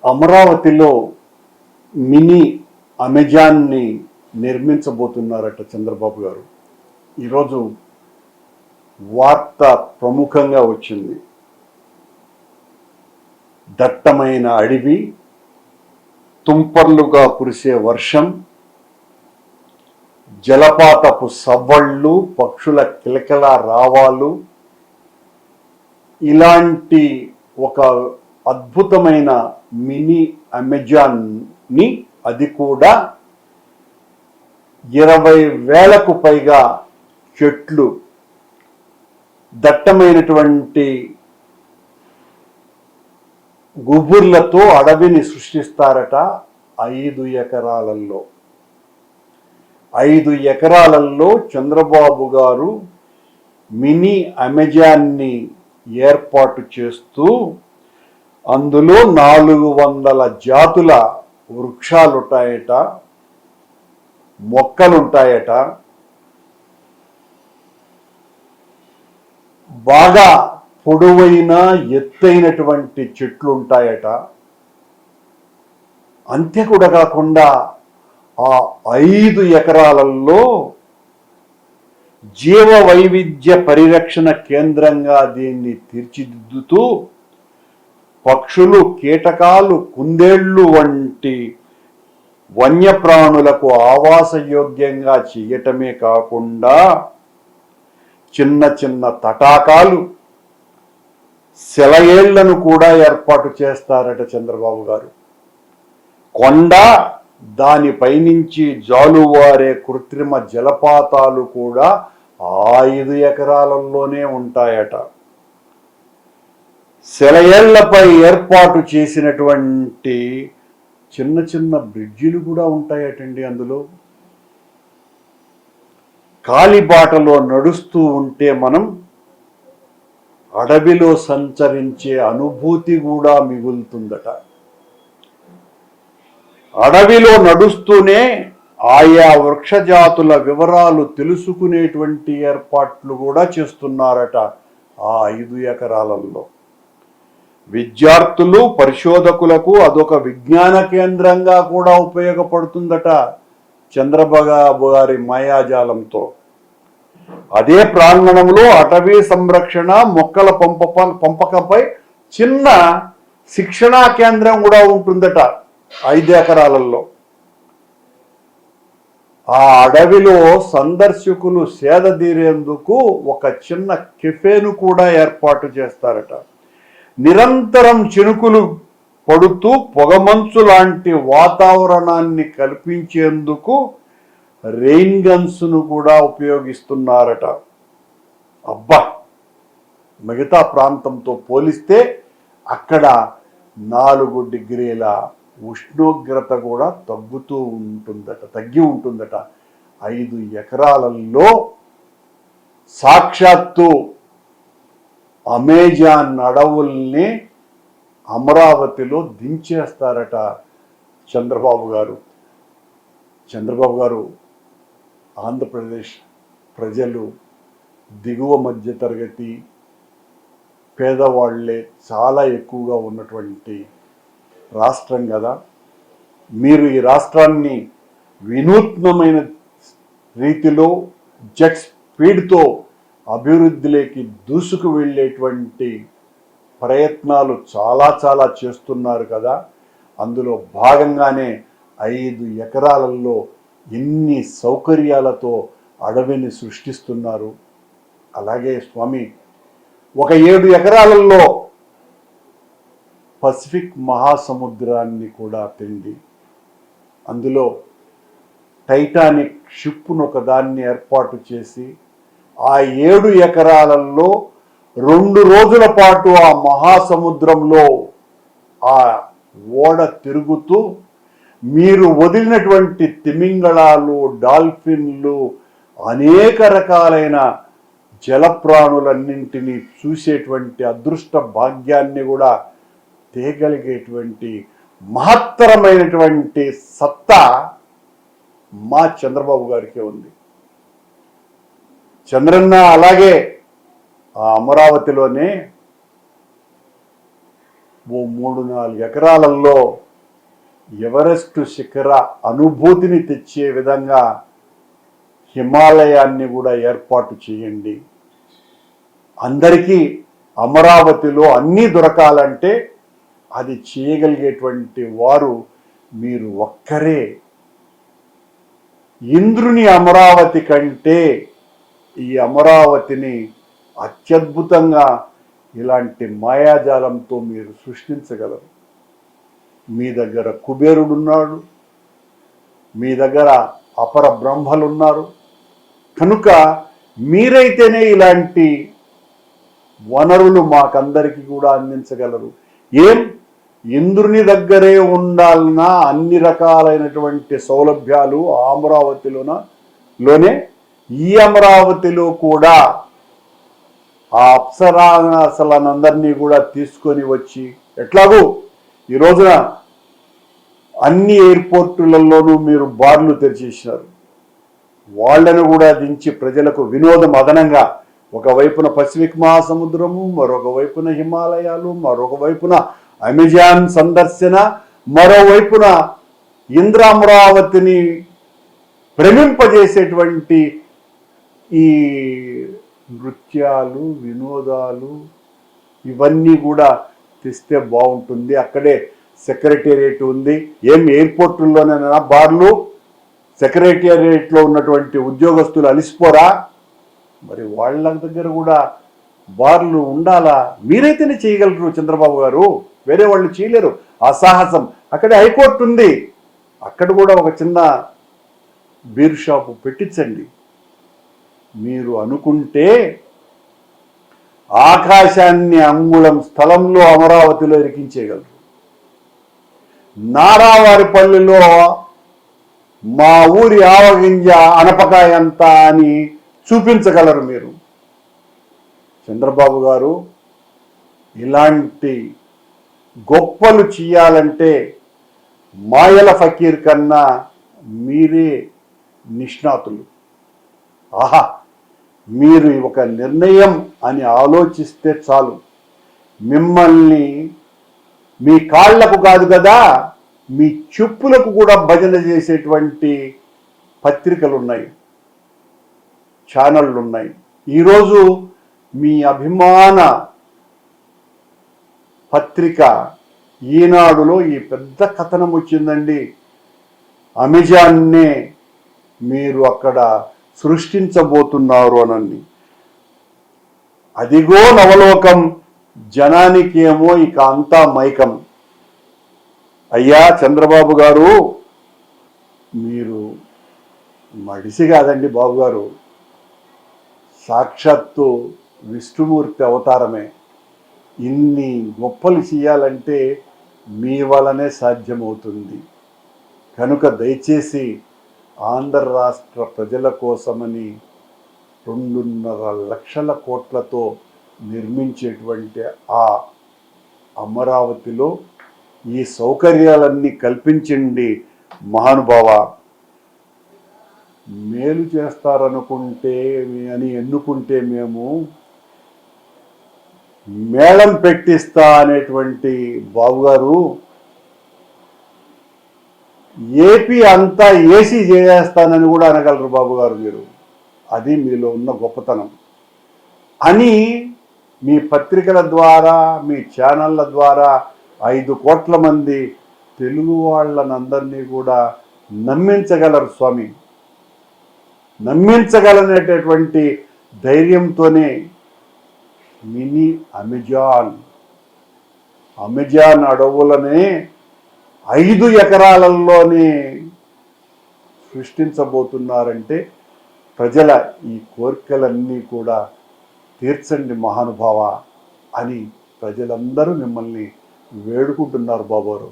అమరావతిలో మినీ అమెజాన్ని నిర్మించబోతున్నారట చంద్రబాబు గారు. ఈరోజు వార్త ప్రముఖంగా వచ్చింది. దట్టమైన అడవి, తుంపర్లుగా కురిసే వర్షం, జలపాతపు సవ్వళ్ళు, పక్షుల కిలకిల రావాలు, ఇలాంటి ఒక అద్భుతమైన మినీ అమెజాన్ని, అది కూడా 20,000కు పైగా చెట్లు, దట్టమైనటువంటి గుబుర్లతో అడవిని సృష్టిస్తారట. 5 ఎకరాలలో 5 ఎకరాలలో చంద్రబాబు గారు మినీ అమెజాన్ని ఏర్పాటు చేస్తూ అందులో 400 జాతుల వృక్షాలుంటాయట, మొక్కలుంటాయట, బాగా పొడవైన ఎత్తైనటువంటి చెట్లు ఉంటాయట. అంతే కూడా కాకుండా ఆ 5 ఎకరాలలో జీవ వైవిధ్య పరిరక్షణ కేంద్రంగా దీన్ని తీర్చిదిద్దుతూ పక్షులు, కీటకాలు, కుందేళ్లు వంటి వన్యప్రాణులకు ఆవాసయోగ్యంగా చేయటమే కాకుండా చిన్న చిన్న తటాకాలు, సెలయేళ్లను కూడా ఏర్పాటు చేస్తారట చంద్రబాబు గారు. కొండ, దానిపైనుంచి జాలువారే కృత్రిమ జలపాతాలు కూడా 5 ఎకరాలలోనే ఉంటాయట. సెలయేళ్లపై ఏర్పాటు చేసినటువంటి చిన్న చిన్న బ్రిడ్జిలు కూడా ఉంటాయటండి. అందులో కాలిబాటలో నడుస్తూ ఉంటే మనం అడవిలో సంచరించే అనుభూతి కూడా మిగులుతుందట. అడవిలో నడుస్తూనే ఆయా వృక్షజాతుల వివరాలు తెలుసుకునేటువంటి ఏర్పాట్లు కూడా చేస్తున్నారట ఆ 5 ఎకరాలలో. విద్యార్థులు, పరిశోధకులకు అదొక విజ్ఞాన కేంద్రంగా కూడా ఉపయోగపడుతుందట చంద్రబాబు గారి మాయాజాలంతో. అదే ప్రాంగణంలో అటవీ సంరక్షణ, మొక్కల పంపకంపై చిన్న శిక్షణా కేంద్రం కూడా ఉంటుందట 5 ఎకరాలలో. ఆ అడవిలో సందర్శకులు సేదతీరేందుకు ఒక చిన్న కెఫేను కూడా ఏర్పాటు చేస్తారట. నిరంతరం చినుకులు పడుతూ పొగమంచు లాంటి వాతావరణాన్ని కల్పించేందుకు రెయిన్ గన్స్ను కూడా ఉపయోగిస్తున్నారట. అబ్బా, మిగతా ప్రాంతంతో పోలిస్తే అక్కడ 4 డిగ్రీల ఉష్ణోగ్రత కూడా తగ్గి ఉంటుందట. 5 ఎకరాలలో సాక్షాత్తు అమెజాన్ అడవుల్ని అమరావతిలో దించేస్తారట చంద్రబాబు గారు. చంద్రబాబు గారు ఆంధ్రప్రదేశ్ ప్రజలు దిగువ మధ్య తరగతి పేదవాళ్లే చాలా ఎక్కువగా ఉన్నటువంటి రాష్ట్రం కదా. మీరు ఈ రాష్ట్రాన్ని వినూత్నమైన రీతిలో జెట్ స్పీడ్తో అభివృద్ధిలోకి దూసుకు వెళ్ళేటువంటి ప్రయత్నాలు చాలా చేస్తున్నారు కదా. అందులో భాగంగానే 5 ఎకరాలలో ఎన్ని సౌకర్యాలతో అడవిని సృష్టిస్తున్నారు. అలాగే స్వామి, ఒక 7 ఎకరాలలో పసిఫిక్ మహాసముద్రాన్ని కూడా పిండి అందులో టైటానిక్ షిప్ను ఒకదాన్ని ఏర్పాటు చేసి ఆ 7 ఎకరాలలో 2 రోజుల పాటు ఆ మహాసముద్రంలో ఆ ఓడ తిరుగుతూ మీరు వదిలినటువంటి తిమింగళాలు, డాల్ఫిన్లు, అనేక రకాలైన జలప్రాణులన్నింటినీ చూసేటువంటి అదృష్ట భాగ్యాన్ని కూడా తేగలిగేటువంటి మహత్తరమైనటువంటి సత్తా మా చంద్రబాబు గారికి ఉంది. చంద్రన్న అలాగే ఆ అమరావతిలోనే ఓ 3-4 ఎకరాలలో ఎవరెస్ట్ శిఖర అనుభూతిని తెచ్చే విధంగా హిమాలయాన్ని కూడా ఏర్పాటు చేయండి. అందరికీ అమరావతిలో అన్నీ దొరకాలంటే అది చేయగలిగేటువంటి వారు మీరు ఒక్కరే. ఇంద్రుని అమరావతి కంటే ఈ అమరావతిని అత్యద్భుతంగా ఇలాంటి మాయాజాలంతో మీరు సృష్టించగలరు. మీ దగ్గర కుబేరుడున్నాడు, మీ దగ్గర అపర బ్రహ్మలున్నారు. కనుక మీరైతేనే ఇలాంటి వనరులు మాకందరికీ కూడా అందించగలరు. ఇంద్రుని దగ్గరే ఉండాలన్నా అన్ని రకాలైనటువంటి సౌలభ్యాలు అమరావతిలోనే ఈ అమరావతిలో కూడా ఆ అప్సరాసలందరినీ కూడా తీసుకొని వచ్చి, ఎట్లాగూ ఈ రోజున అన్ని ఎయిర్పోర్టులలోనూ మీరు బార్లు తెరిచేసినారు, వాళ్ళను కూడా దించి ప్రజలకు వినోదం అదనంగా ఒకవైపున పసిఫిక్ మహాసముద్రము, మరొక వైపున హిమాలయాలు, మరొక వైపున అమెజాన్ సందర్శన, మరోవైపున ఇంద్రామరావతిని భ్రమింపజేసేటువంటి ఈ నృత్యాలు, వినోదాలు ఇవన్నీ కూడా తెస్తే బాగుంటుంది. అక్కడే సెక్రటేరియట్ ఉంది. ఎయిర్పోర్టుల్లోనైనా బార్లు, సెక్రటేరియట్లో ఉన్నటువంటి ఉద్యోగస్తులు అలిసిపోరా? మరి వాళ్ళ దగ్గర కూడా బార్లు ఉండాలా? మీరైతేనే చేయగలరు చంద్రబాబు గారు, వేరే వాళ్ళు చేయలేరు ఆ సాహసం. అక్కడే హైకోర్టు ఉంది, అక్కడ కూడా ఒక చిన్న బీర్ షాపు పెట్టించండి. మీరు అనుకుంటే ఆకాశాన్ని అంగుళం స్థలంలో అమరావతిలో ఇరికించేయగలరు. నారావారిపల్లిలో మా ఊరి ఆవగింజ అనపకాయ అంతా అని చూపించగలరు మీరు. చంద్రబాబు గారు, ఇలాంటి గొప్పలు చేయాలంటే మాయల ఫకీర్ కన్నా మీరే నిష్ణాతులు. ఆహా, మీరు ఒక నిర్ణయం అని ఆలోచిస్తే చాలు, మిమ్మల్ని మీ కాళ్లకు కాదు కదా, మీ చెప్పులకు కూడా భజన చేసేటువంటి పత్రికలు ఉన్నాయి, ఛానళ్ళు ఉన్నాయి. ఈరోజు మీ అభిమాన పత్రిక ఈనాడులో ఈ పెద్ద కథనం వచ్చిందండి. అమెజాన్నే మీరు అక్కడ సృష్టించబోతున్నారు అనండి. అదిగో నవలోకం, జనానికేమో ఇక అంతా మైకం. అయ్యా చంద్రబాబు గారు, మీరు మడిసి కాదండి బాబు గారు, సాక్షాత్తు విష్ణుమూర్తి అవతారమే. ఇన్ని గొప్పలు చేయాలంటే మీ వలనే సాధ్యమవుతుంది. కనుక దయచేసి ఆంధ్ర రాష్ట్ర ప్రజల కోసమని 2.5 లక్షల కోట్లతో నిర్మించేటువంటి ఆ అమరావతిలో ఈ సౌకర్యాలన్నీ కల్పించండి మహానుభావ. మేలు చేస్తారనుకుంటే అని ఎన్నుకుంటే మేము మేళం పెట్టిస్తా అనేటువంటి బాబుగారు, ఏపీ అంతా ఏసీ చేసేస్తానని కూడా అనగలరు బాబుగారు మీరు. అది మీలో ఉన్న గొప్పతనం అని మీ పత్రికల ద్వారా, మీ ఛానళ్ళ ద్వారా 5 కోట్ల మంది తెలుగు వాళ్ళనందరినీ కూడా నమ్మించగలరు స్వామి. నమ్మించగలనేటటువంటి ధైర్యంతోనే మినీ అమెజాన్ అడవులనే 5 ఎకరాలలోనే సృష్టించబోతున్నారంటే ప్రజల ఈ కోరికలన్నీ కూడా తీర్చండి మహానుభావ అని ప్రజలందరూ మిమ్మల్ని వేడుకుంటున్నారు బాబుగారు.